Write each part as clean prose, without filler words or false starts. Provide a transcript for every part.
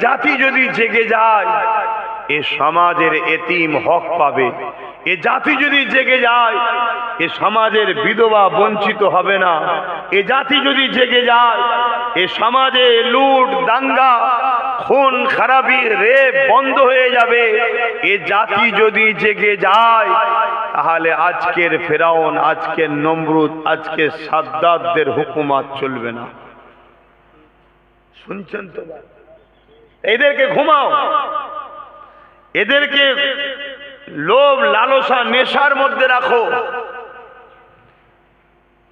জাতি যদি জেগে যায় এ সমাজের এতিম হক পাবে। এ জাতি যদি জেগে যায় এ সমাজের বিধবা বঞ্চিত হবে না। এ জাতি যদি জেগে যায় এ সমাজে লুট দাঙ্গা খুন খারাপি রেপ বন্ধ হয়ে যাবে। এ জাতি যদি জেগে যায় তাহলে আজকের ফেরাউন, আজকের নমরুদ, আজকের সাদ্দাতদের হুকুমত চলবে না। শুনছেন তো? এদেরকে ঘুমাও, এদেরকে লোভ লালসা নেশার মধ্যে রাখো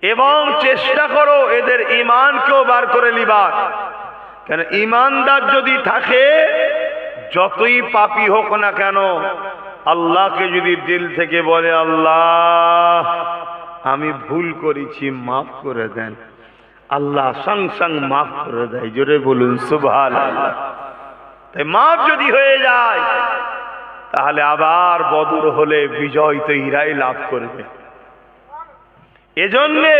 এবং চেষ্টা করো এদের ঈমানকেও বার করে লিবার। কেন ঈমানদার যদি থাকে যতই পাপী হোক না কেন, আল্লাহকে যদি দিল থেকে বলে আল্লাহ আমি ভুল করেছি মাফ করে দেন, আল্লাহ সঙ্গ সঙ্গ মাফ করে দেয়। জোরে বলুন সুবহানাল্লাহ। তাই মাফ যদি হয়ে যায় তাহলে আবার বদর হলে বিজয় তো ইরাই লাভ করবে। এজন্যে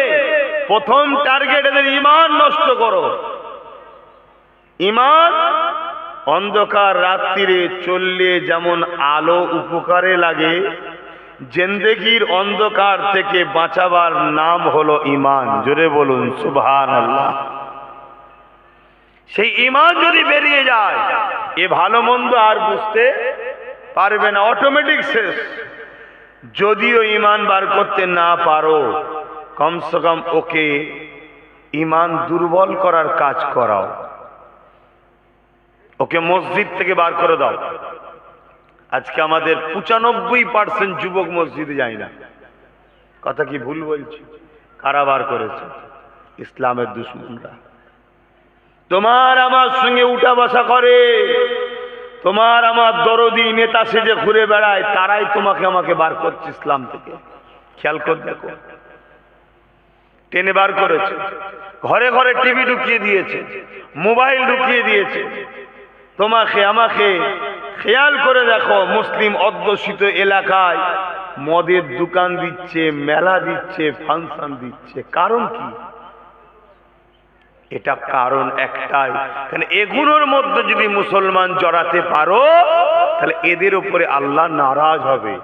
প্রথম টার্গেট এদের ঈমান নষ্ট করো। ঈমান অন্ধকার রাত্রিরে চললে যেমন আলো উপকারে লাগে, জিন্দেগির অন্ধকার থেকে বাঁচাবার নাম হলো ঈমান। জোরে বলুন সুবহানাল্লাহ। সেই ঈমান যদি বেরিয়ে যায় এ ভালো মন্দ আর বুঝতে পারবে না, অটোমেটিক শেষ। যদিও ঈমান বার করতে না পারো কমসে কম ওকে ঈমান দুর্বল করার কাজ করাও, ওকে মসজিদ থেকে বার করে দাও। আজকে আমাদের 95% যুবক মসজিদে যায় না। কথা কি ভুল বলছি? কারা বার করেছে? ইসলামের দুশমনরা। তোমার আমার সঙ্গে উঠা বসা করে, তোমার আমার দরদি নেতা সেজে ঘুরে বেড়ায়, তারাই তোমাকে আমাকে বার করছে ইসলাম থেকে। খেয়াল করে দেখো, টেনে বার করেছে, ঘরে ঘরে টিভি ঢুকিয়ে দিয়েছে, মোবাইল ঢুকিয়ে দিয়েছে। তোমাকে আমাকে খেয়াল করে দেখো, মুসলিম অধ্যুষিত এলাকায় মদের দোকান দিচ্ছে, মেলা দিচ্ছে, ফাংশন দিচ্ছে। কারণ কি? এটা কারণ একটাই, কারণ এগুলোর মধ্যে যদি মুসলমান জড়াতে পারো তাহলে এদের উপরে আল্লাহ নারাজ হবে।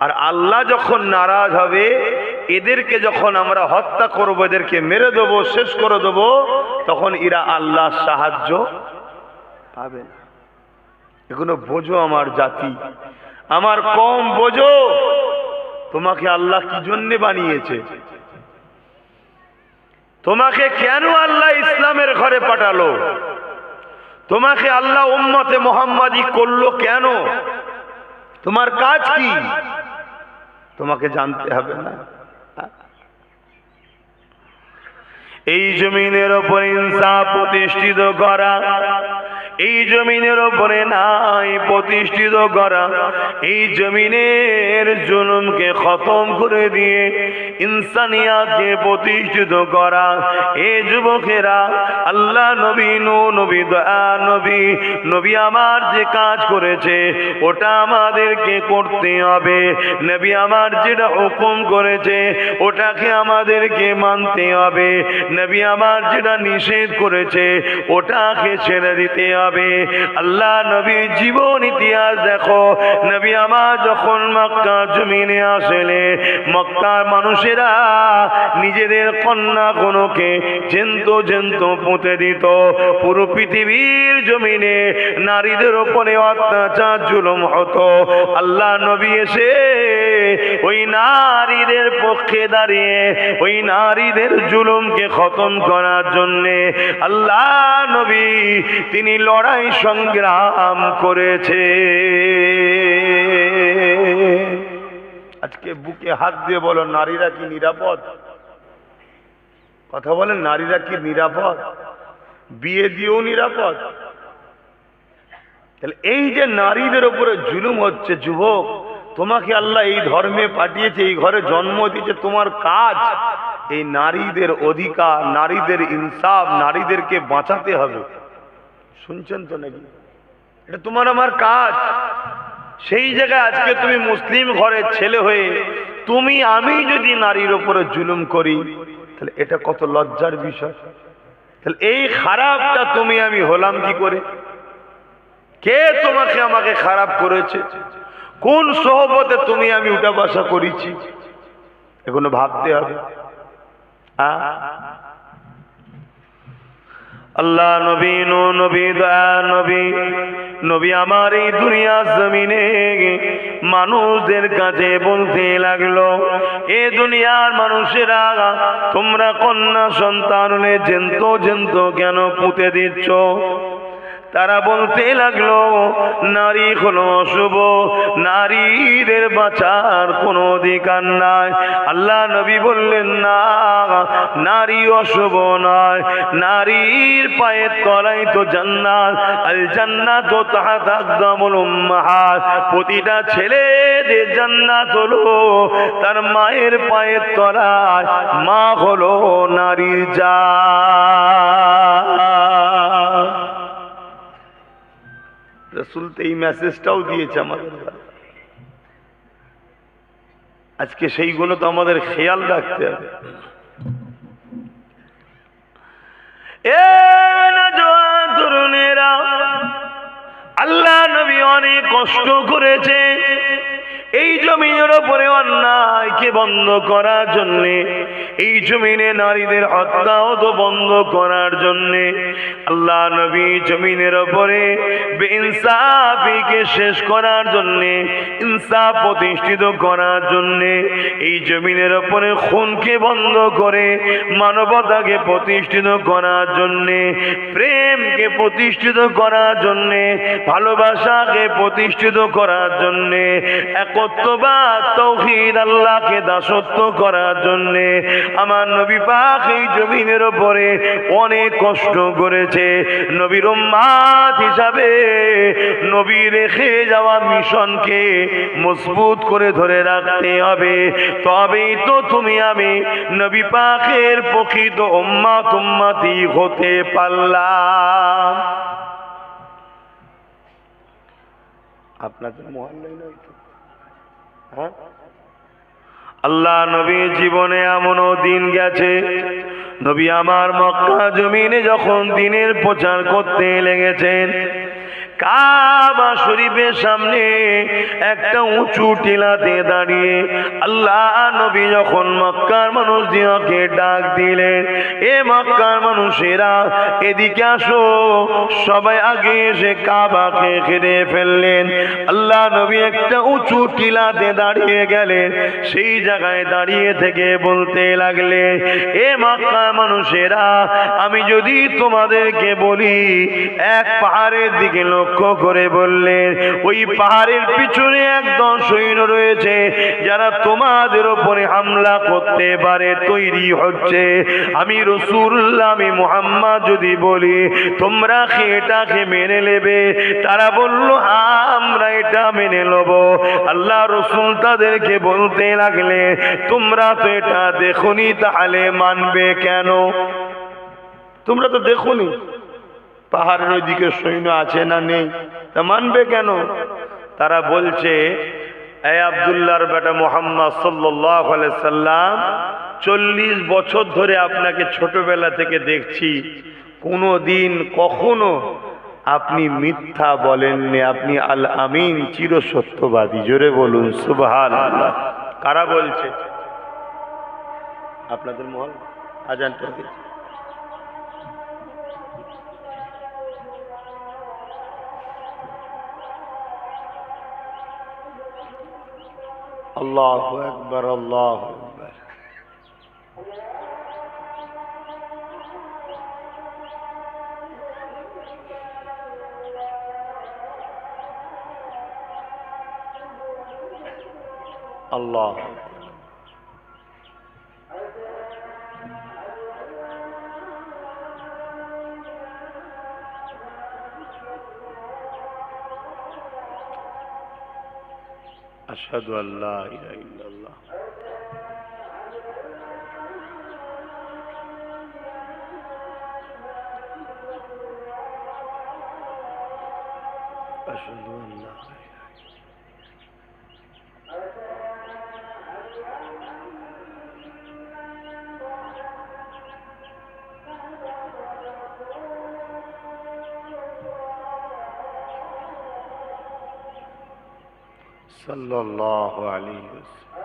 আর আল্লাহ যখন নারাজ হবে, এদেরকে যখন আমরা হত্যা করব, এদেরকে মেরে দেবো, শেষ করে দেবো, তখন এরা আল্লাহর সাহায্য পাবে না। এগুলো বোঝো আমার জাতি, আমার কম বোঝো, তোমাকে আল্লাহ কি জন্য বানিয়েছে? তোমাকে কেন আল্লাহ ইসলামের ঘরে পাঠালো? তোমাকে আল্লাহ উম্মতে মুহাম্মাদি করলো কেন? তোমার কাজ কি? তোমাকে জানতে হবে না? এই জমিনের উপর ইনসাফ প্রতিষ্ঠিত করা, এই জমিনের উপরে নাই প্রতিষ্ঠিত করা, এই জমিনের জুলুমকে খতম করে দিয়ে ইনসানিয়াতকে প্রতিষ্ঠিত করা। এ যুবকেরা, আল্লাহ নবী নবী দয়া নবী নবী আমার যে কাজ করেছে ওটা আমাদেরকে করতে হবে। নবী আমার যেটা হুকুম করেছে ওটাকে আমাদেরকে মানতে হবে। নবী আমার যেটা নিষেধ করেছে ওটাকে ছেড়ে দিতে হবে। আল্লাহ নবীর জীবন ইতিহাস দেখো। নবী আমার যখন মক্কা জমিনে আসলে, মক্কার মানুষেরা নিজেদের কন্যা কোনকে জ্যান্ত পুঁতে দিত। পুরো পৃথিবীর জমিনে নারীদের উপরে অত্যাচার জুলুম হতো। আল্লাহ নবী এসে ওই নারীদের পক্ষে দাঁড়িয়ে ওই নারীদের জুলুমকে খতম করার জন্যে আল্লাহ নবী তিনি লড়াই সংগ্রাম করেছে। আজকে বুকে হাত দিয়ে বলো, নারীরা কি নিরাপদ? কথা বলেন, নারীরা কি নিরাপদ? বিয়ে দিয়েও নিরাপদ? তাহলে এই যে নারীদের উপরে জুলুম হচ্ছে, যুবক তোমাকে আল্লাহ এই ধর্মে পাঠিয়েছে, এই ঘরে জন্ম দিয়েছে, তোমার কাজ এই নারীদের অধিকার, নারীদের ইনসাফ, নারীদেরকে বাঁচাতে হবে। শুনছেন তো নাকি? এটা তোমার আমার কাজ। সেই জায়গায় আজকে তুমি মুসলিম ঘরের ছেলে হয়ে তুমি আমি যদি নারীর উপরে জুলুম করি তাহলে এটা কত লজ্জার বিষয়। তাহলে এই খারাপটা তুমি আমি হলাম কি করে? কে তোমাকে আমাকে খারাপ করেছে? কোন সোহবতে তুমি আমি উঠা বসা করেছি? এগুলো ভাবতে হবে। আল্লাহ নবী নবী দয়া নবী নবী আমার এই দুনিয়া জমিনে মানুষদের কাছে বলতে লাগলো, এ দুনিয়ার মানুষেরা তোমরা কন্যা সন্তান হলে জেন্ত কেন পুঁতে দিচ্ছ? তারা বলতে লাগলো নারী হলো অশুভ, নারীদের বাঁচার কোনো অধিকার নাই। আল্লাহ নবী বললেন না, নারী অশুভ নয়, নারীর পায়ের তলায় তো জান্নাত, আল জান্নাতু তাহতা আকদামুল উম্মাহাত। প্রতিটা ছেলেদের জান্নাত হলো তার মায়ের পায়ের তলায়, মা হলো নারীর জান। রাসূল তো এই মেসেজটাও দিয়েছে আমাদের। আজকে সেইগুলো তো আমাদের খেয়াল রাখতে হবে। তরুণেরা, আল্লাহ নবী অনেক কষ্ট করেছে এই জমিনের উপরে অন্যায়কে বন্ধ করার জন্যে, এই জমিনে নারীদের হত্যাও তো বন্ধ করার জন্যে। আল্লাহ নবী জমিনের উপরে বেইনসাফিকে শেষ করার জন্যে, ইনসাফ প্রতিষ্ঠিত করার জন্যে, এই জমিনের উপরে খুনকে বন্ধ করে মানবতাকে প্রতিষ্ঠিত করার জন্যে, প্রেমকে প্রতিষ্ঠিত করার জন্যে, ভালোবাসাকে প্রতিষ্ঠিত করার জন্যে, একত্ববাদ তাওহীদ আল্লাহকে দাসত্ব করার জন্যে আমার নবী পাক এই জমিনের উপরে অনেক কষ্ট করেছে। নবীর উম্মত হিসাবে নবী রেখে যাওয়া মিশনকে মজবুত করে ধরে রাখতে হবে, তবেই তো তুমি আমি নবী পাকের প্রকৃত উম্মতি হতে পারলাম। আপনাদের মহল্লায় নয় তো? আল্লাহ নবী জীবনে এমনও দিন গেছে, নবী আমার মক্কা জমিনে যখন দ্বীনের প্রচার করতে লেগেছেন, কাবা শরীফের সামনে একটা উঁচু টিলাতে দাঁড়িয়ে আল্লাহ নবী যখন মক্কার মানুষদেরকে ডাক দিলেন, এ মক্কার মানুষেরা এদিকে আসো, সবাই আগে এসে কাবাকে ঘিরে ফেললেন। আল্লাহ নবী একটা উঁচু টিলাতে দাঁড়িয়ে গেলেন, সেই জায়গায় দাঁড়িয়ে থেকে বলতে লাগলেন, এ মক্কার মানুষেরা, আমি যদি তোমাদেরকে বলি, এক পাহাড়ের দিকে লক্ষ্য করে বললেন, ওই পাহাড়ের পিছনে একদল সৈন্য রয়েছে যারা তোমাদের উপরে হামলা করতে পারে তৈরি হচ্ছে। আমি রাসূলুল্লাহ, আমি মুহাম্মদ যদি বলি তোমরা কি এটাকে মেনে নেবে? তারা বলল আমরা এটা মেনে নেব। আল্লাহ রাসূল তাদেরকে বলতে লাগলে, তোমরা তো এটা দেখোনি, তাহলে মানবে কেন? তোমরা তো দেখোনি পাহাড়ের ওইদিকে সৈন্য আছে না নেই, তা মানবে কেন? তারা বলছে, এ আব্দুল্লাহর বেটা মুহাম্মদ সাল্লাল্লাহু আলাইহি সাল্লাম, 40 বছর ধরে আপনাকে ছোটবেলা থেকে দেখছি, কোনো দিন কখনো আপনি মিথ্যা বলেননি, আপনি আল আমিন, চিরসত্যবাদী। জোরে বলুন সুবহানাল্লাহ। কারা বলছে? আপনাদের মহল আজানটা হয়েছে। আল্লাহু আকবার, আল্লাহু আকবার। আল্লাহ আশহাদু আল্লা ইলাহা ইল্লাল্লাহ। আশহাদু আল্লা सल्लल्लाहु अलैहि वसल्लम।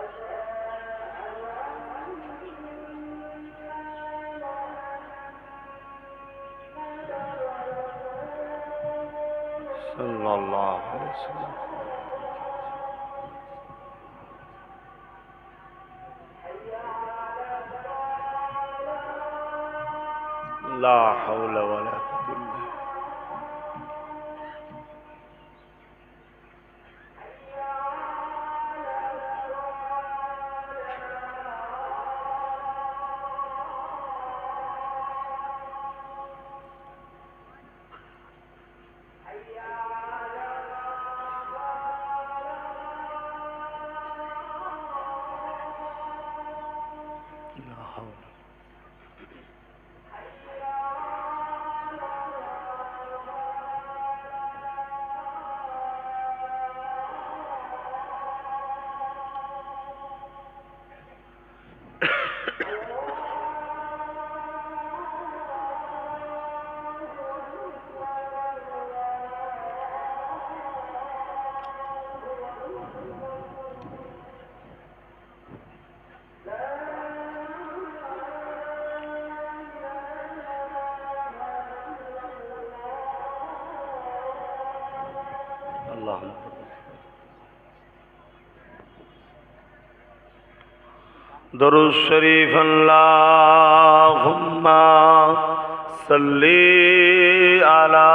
सल्लल्लाहु अलैहि वसल्लम। ला हौल वला कुव्वता इल्ला बिल्लाह। ला हौल। दरूद शरीफ अल्लाहुम्मा सल्ली अला।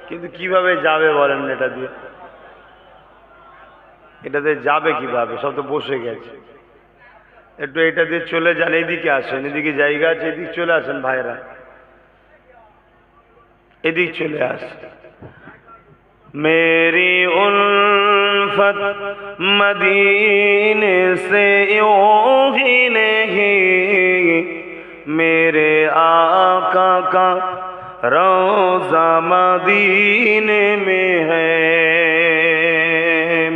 কিন্তু কিভাবে যাবে বলেন এটা দিয়ে? এটাতে যাবে কিভাবে? সব তো বসে গেছে। একটু এটা দিয়ে চলে যান, এদিকে আসেন, এদিকে জায়গা আছে, এদিকে চলে আসেন ভাইরা, এদিক চলে আসে। मेरी उल्फत मदीने से यूं ही नहीं, मेरे आका का रोज़ा मदीने में है।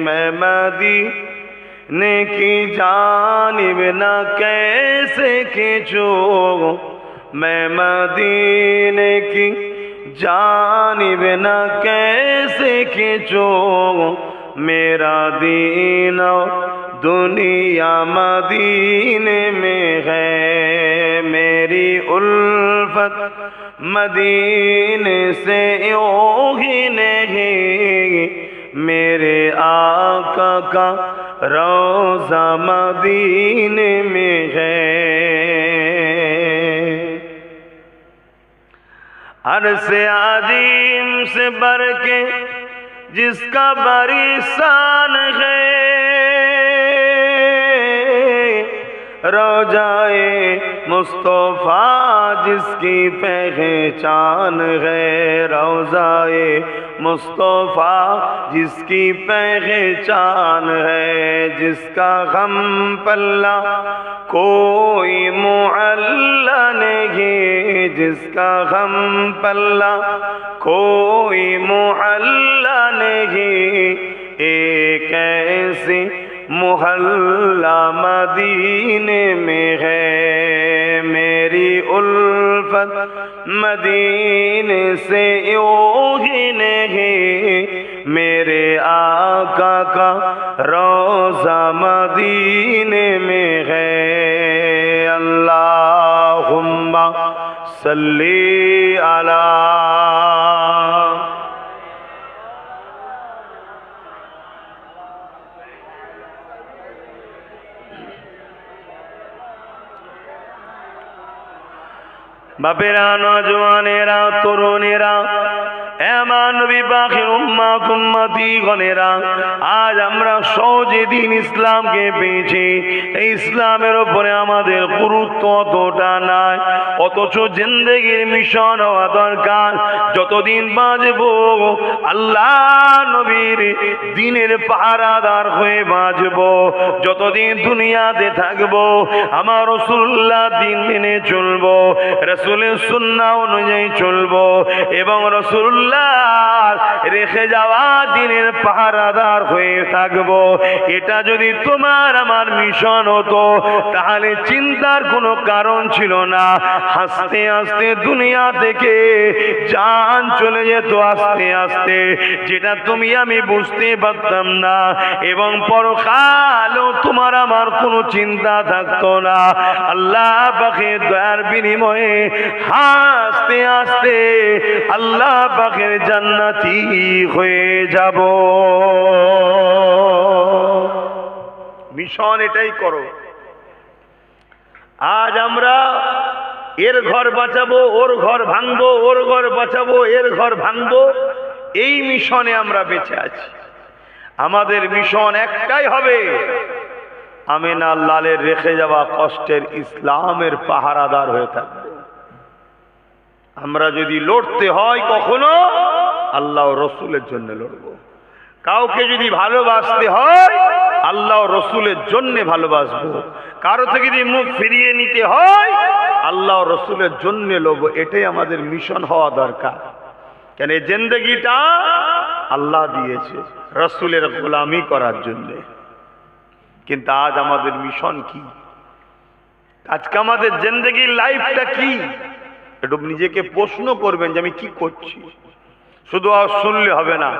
मैं मदीने की जानिब न कैसे खींचूं, मैं मदीने की जानिब न कैसे खींचो, मेरा दीन दुनिया मदीने में है। मेरी उल्फत मदीने से यूं ही नहीं, मेरे आका का रोज़ा मदीने में है। अरसे अजीम से बढ़ के जिसका बड़ी शान है, रोज़ाए मुस्तफ़ा जिसकी पहचान है। रोज़ाए मुस्तफ़ा जिसकी पहचान है, जिसका गम पल्ला कोई मुअल्ला नहीं, जिसका गम पल्ला कोई मुअल्ला नहीं। एक ऐसी मोहल्ला मदीने में है। मेरी उल्फत मदीने से यूं ही नहीं, मेरे आका का रोज़ा मदीने में है। अल्लाहुम्मा सल्ली अला। বাপেরা, নজওয়ানেরা, তরুণেরা, এমন নবী পাকের উম্মত উম্মতিগণেরা, আজ আমরা সহজে দিন ইসলামকে পেয়েছি। এই ইসলামের উপরে আমাদের গুরুত্ব অতটা নাই, অথচ জিন্দেগির মিশন হওয়া দরকার। যতদিন বাঁচব আল্লাহ নবীর দিনের পাহারাদার হয়ে বাঁচব। যতদিন দুনিয়াতে থাকব আমার রাসূলুল্লাহ দিন মেনে চলব, রাসূলের সুন্নাহ অনুযায়ী চলব এবং রাসূলুল্লাহ রসুল্লাহ রেখে যাওয়া দিনের পাহারাদার হয়ে থাকবো। এটা যদি তোমার আমার মিশন হতো তাহলে চিন্তার কোনো কারণ ছিল না। আস্তে আস্তে দুনিয়া থেকে জান চলে যেত আস্তে আস্তে, যেটা তুমি আমি বুঝতে পারতাম না, এবং পরকালও তোমার আমার কোনো চিন্তা থাকতো না। আল্লাহ পাকের দয়ার বিনিময়ে আস্তে আস্তে আল্লাহ পাকের জান্নাতি হয়ে যাব। মিশন এটাই করো। আজ আমরা এর ঘর বাঁচাবো, ওর ঘর ভাঙবো, ওর ঘর বাঁচাবো, এর ঘর ভাঙবো, এই মিশনে আমরা বেঁচে আছি। আমাদের মিশন একটাই হবে, আমিনা লালের রেখে যাওয়া কষ্টের ইসলামের পাহারাদার হয়ে থাকবে। আমরা যদি লড়তে হয় কখনো আল্লাহ রসুলের জন্য লড়বো। কাউকে যদি ভালোবাসতে হয় আল্লাহ রসুলের জন্য ভালোবাসবো। কারো থেকে যদি মুখ ফিরিয়ে নিতে হয় আল্লাহ রসুলের জন্য লড়বো। এটাই আমাদের মিশন হওয়া দরকার। কেন এই জিন্দেগিটা আল্লাহ দিয়েছে রসুলের গোলামি করার জন্য। কিন্তু আজ আমাদের মিশন কি? আজকে আমাদের জিন্দেগির লাইফটা কি? একটু নিজেকে প্রশ্ন করবেন যে আমি কি করছি। শুধু আর শুনলে হবে না,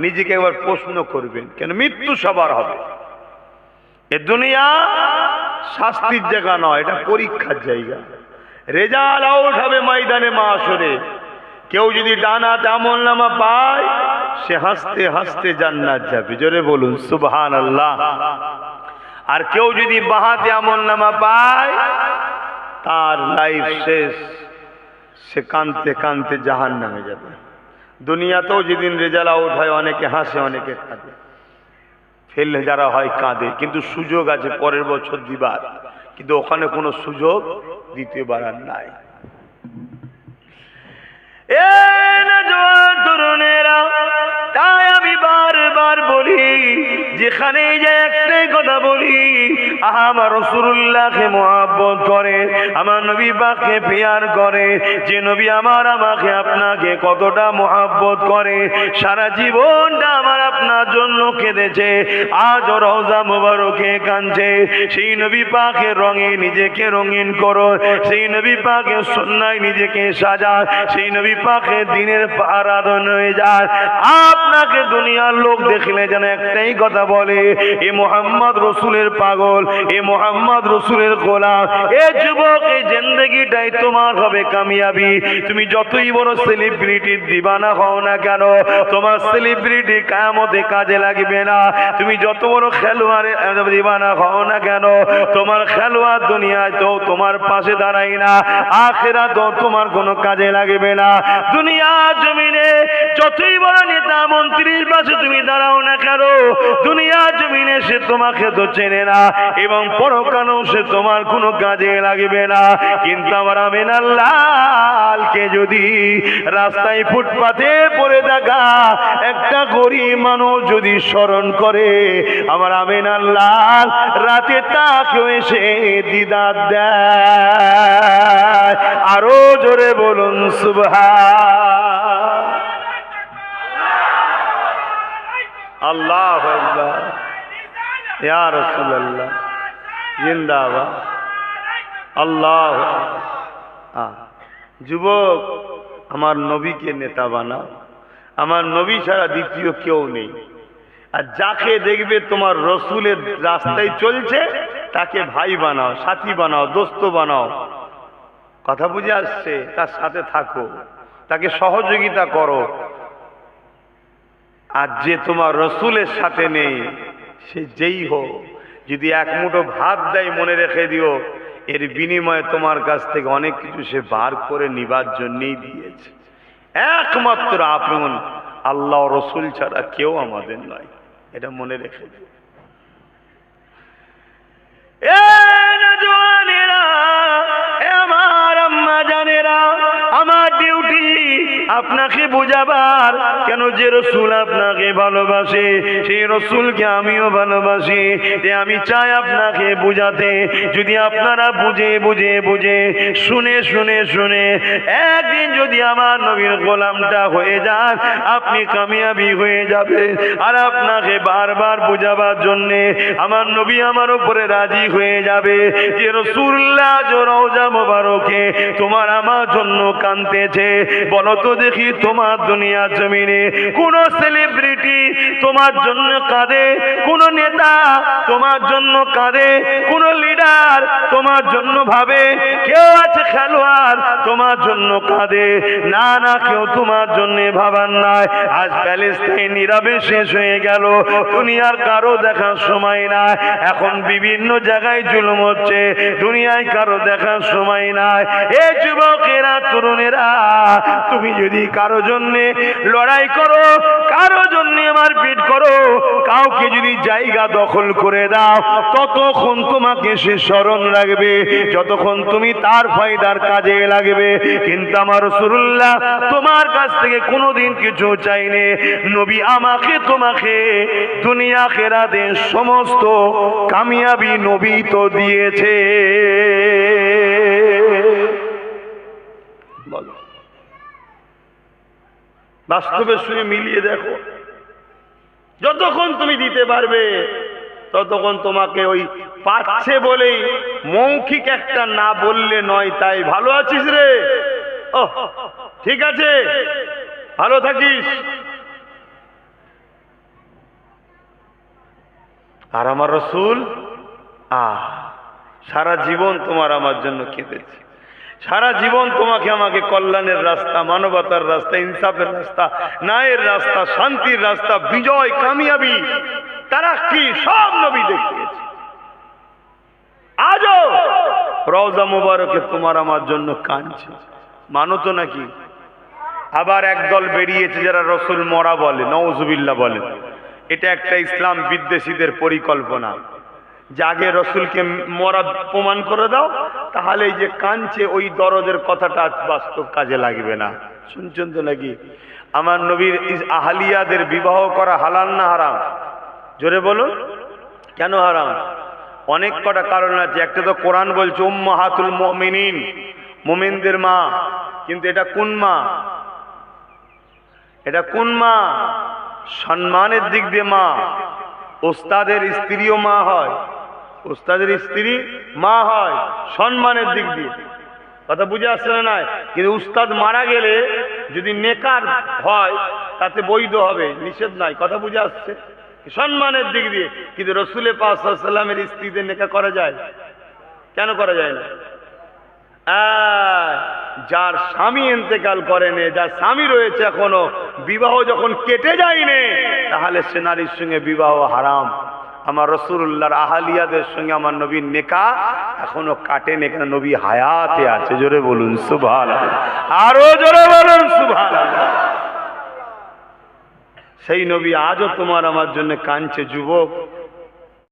নিজেকে একবার প্রশ্ন করবেন। কেন মৃত্যু সবার হবে। এ দুনিয়া শাস্তির জায়গা নয়, এটা পরীক্ষার জায়গা। রেজাল্ট আউট হবে ময়দানে মাশরে। কেউ যদি ডানাতে আমলনামা পায় সে হাসতে হাসতে জান্নাত যাবে। জোরে বলুন সুবহানাল্লাহ। আর কেউ যদি বাহাতে আমলনামা পায় তার লাইফ শেষ, সে কাঁদতে কাঁদতে জাহান্নামে যাবে। দুনিয়াতেও যেদিন রেজাল্ট আউট হয় অনেকে হাসে অনেকে কাঁদে, ফেল যারা হয় কাঁদে, কিন্তু সুযোগ আছে পরের বছর দিবার, কিন্তু ওখানে কোনো সুযোগ দ্বিতীয়বার আর নাই। তরুণেরা, তাই আমি বারবার বলি, যেখানে যে একটাই কথা বলি, আমার রাসূলুল্লাহকে মুহাব্বত করে, আমার নবী পাককে প্যার করে। যে নবী আমার আমাকে আপনাকে কতটা মুহাব্বত করে, সারা জীবনটা আমার আপনার জন্য কেঁদেছে, আজ রওজা মুবারকে কাঁদছে। সেই নবী পাকের রঙে নিজেকে রঙিন করো, সেই নবী পাকের সুন্নায় নিজেকে সাজান, সেই নবী পাকের দিনের পাহারাদার হয়ে যায়। আপনাকে দুনিয়ার লোক দেখলে যেন একটাই কথা বলে, এ মোহাম্মদ রসুলের পাগল, এ মোহাম্মদ রসুলের গোলাম। এ যুবক, এই জিন্দেগিটাই তোমার হবে কামিয়াবি। তুমি যতই বড় সেলিব্রিটির দিবানা হও না কেন, তোমার সেলিব্রিটি কিয়ামতে কাজে লাগবে না। তুমি যত বড় খেলোয়াড়ের দিবানা হও না কেন, তোমার খেলোয়াড় দুনিয়ায় তো তোমার পাশে দাঁড়ায় না, আখিরাতেও তোমার কোনো কাজে লাগবে না। দুনিয়া জমিনে যতই বড় নেতা মন্ত্রীর পাশে তুমি দাঁড়াও না কেন, দুনিয়া জমিনে সে তোমাকে তো চেনে না, এবং পরকালেও সে তোমার কোনো কাজে লাগবে না। কিন্তু আমার আমিনা লালকে যদি রাস্তায় ফুটপাতে পড়ে থাকা একটা গরিব মানুষ যদি স্মরণ করে, আমার আমিনা লাল রাতে তাকেও এসে দিদার দেয়। আরো জোরে বলুন সুবহান আল্লাহু আকবার। ইয়া রাসূলুল্লাহ জিন্দাবাদ। আল্লাহু আকবার। যুবক, আমার নবীকে নেতা বানাও। আমার নবী ছাড়া দ্বিতীয় কেউ নেই। আর যাকে দেখবে তোমার রসুলের রাস্তায় চলছে তাকে ভাই বানাও, সাথী বানাও, দোস্ত বানাও। কথা বুঝে আসছে? তার সাথে থাকো, তাকে সহযোগিতা করো। আর যে তোমার রসুলের সাথে নেই, সে যেই হোক, যদি এক মুঠো ভাত দেয় মনে রেখে দিও, এর বিনিময়ে তোমার কাছ থেকে অনেক কিছু সে বার করে নিবার জন্যই দিয়েছে। একমাত্র আপন আল্লাহ রসুল ছাড়া কেউ আমাদের নয়, এটা মনে রেখে দিও। আমার আম্মা জানেরা, আমার ডিউটি আপনাকে বুঝাবার, কেন যে রসুল আপনাকে ভালোবাসে সেই রসুলকে আমিও ভালোবাসি। আমি চাই আপনাকে বুঝাতে, যদি আপনারা বুঝে বুঝে বুঝে শুনে শুনে শুনে একদিন যদি আমার নবীর গোলামটা হয়ে যান, আপনি কামিয়াবি হয়ে যাবেন। আর আপনাকে বারবার বুঝাবার জন্যে আমার নবী আমার উপরে রাজি হয়ে যাবে যে রাসূলুল্লাহ রওজা মোবারকে তোমার আমার জন্য কাঁদতেছে। বলো তো দেখি, তোমার দুনিয়া জমিনে কোন সেলিব্রিটি তোমার জন্য কাঁদে? কোন নেতা তোমার জন্য কাঁদে? কোন লিডার তোমার জন্য ভাবে? কেউ আছে খেলোয়াড় তোমার জন্য কাঁদে? না না, কেউ তোমার জন্য ভাবার নাই। আজ প্যালেস্টাইন নীরবে শেষ হয়ে গেল, দুনিয়ার কারো দেখার সময় নাই। এখন বিভিন্ন জায়গায় জুলুম হচ্ছে, দুনিয়ায় কারো দেখার সময় নাই। এ যুবকেরা, তরুণেরা, তুমি যদি কারো জন্য লড়াই করো, কারো জন্য মারপিট করো, কাউকে যদি জায়গা দখল করে দাও, ততক্ষণ তোমাকে সে স্মরণ রাখবে যতক্ষণ তুমি তার ফায়দার কাজে লাগবে। কিন্তু আমার রাসূলুল্লাহ তোমার কাছ থেকে কোনোদিন কিছু চাইনি। নবী আমাকে তোমাকে দুনিয়া আখিরাতে সমস্ত কামিয়াবি নবী তো দিয়েছে। বলো, বাস্তবের সঙ্গে মিলিয়ে দেখো। যতক্ষণ তুমি দিতে পারবে ততক্ষণ তোমাকে ওই পাচ্ছে বলেই মৌখিক একটা না বললে নয়, তাই ভালো আছিস রে, ও ঠিক আছে, ভালো থাকিস। আর আমার রাসূল সারা জীবন তোমার আমার জন্য কেঁদেছে, সারা জীবন তোমাকে আমাকে কল্যাণের রাস্তা, মানবতার রাস্তা, ইনসাফের রাস্তা, ন্যায়ের রাস্তা, শান্তির রাস্তা, বিজয়, কামিয়াবি, তারাক্কি সব নবী দেখিয়েছে। আজও রওজা মুবারকে তোমার আমার জন্য কাঁদছে, মানো তো নাকি? আবার একদল বেরিয়েছে যারা রসুল মরা বলে, নাউজুবিল্লাহ বলে। এটা একটা ইসলাম বিদ্বেষীদের পরিকল্পনা, যে আগে রসুলকে মরা প্রমাণ করে দাও, তাহলে এই যে কাঁদছে ওই দরদের কথাটা বাস্তব কাজে লাগবে না। শুনছেন তো নাকি? আমার নবীর আহলিয়াদের বিবাহ করা হালাল না হারাম? জোরে বলুন, কেন হারাম? অনেক কটা কারণ আছে। একটা তো কোরআন বলছে উম্মাহাতুল মুমিনিন, মুমিনদের মা। কিন্তু এটা কোন মা? এটা কোন মা? সম্মানের দিক দিয়ে মা। ওস্তাদের স্ত্রীও মা হয়, ওস্তাদের স্ত্রী মা হয় সম্মানের দিক দিয়ে। কথা বুঝে আসছে না? নাই, কিন্তু উস্তাদ মারা গেলে যদি নেকার হয় তাতে বৈধ হবে, নিষেধ নাই। কথা বুঝে আসছে? সম্মানের দিক দিয়ে। কিন্তু রসুলের পাক সাল্লাল্লাহু আলাইহি ওয়াসাল্লামের স্ত্রীদের নেকা করা যায়? কেন করা যায় না? যার স্বামী ইন্তেকাল করেনি, যার স্বামী রয়েছে এখনো, বিবাহ যখন কেটে যায়নি, তাহলে সে নারীর সঙ্গে বিবাহ হারাম। আমার রাসূলুল্লাহর আহলিয়াদের সঙ্গে আমার নবীর নেকা এখনো কাটেনি, কেন নবী হায়াতে আছে। জোরে বলুন সুবহানাল্লাহ, আরো জোরে বলুন সুবহানাল্লাহ। সেই নবী আজও তোমার আমার জন্য কাঁদছে। যুবক,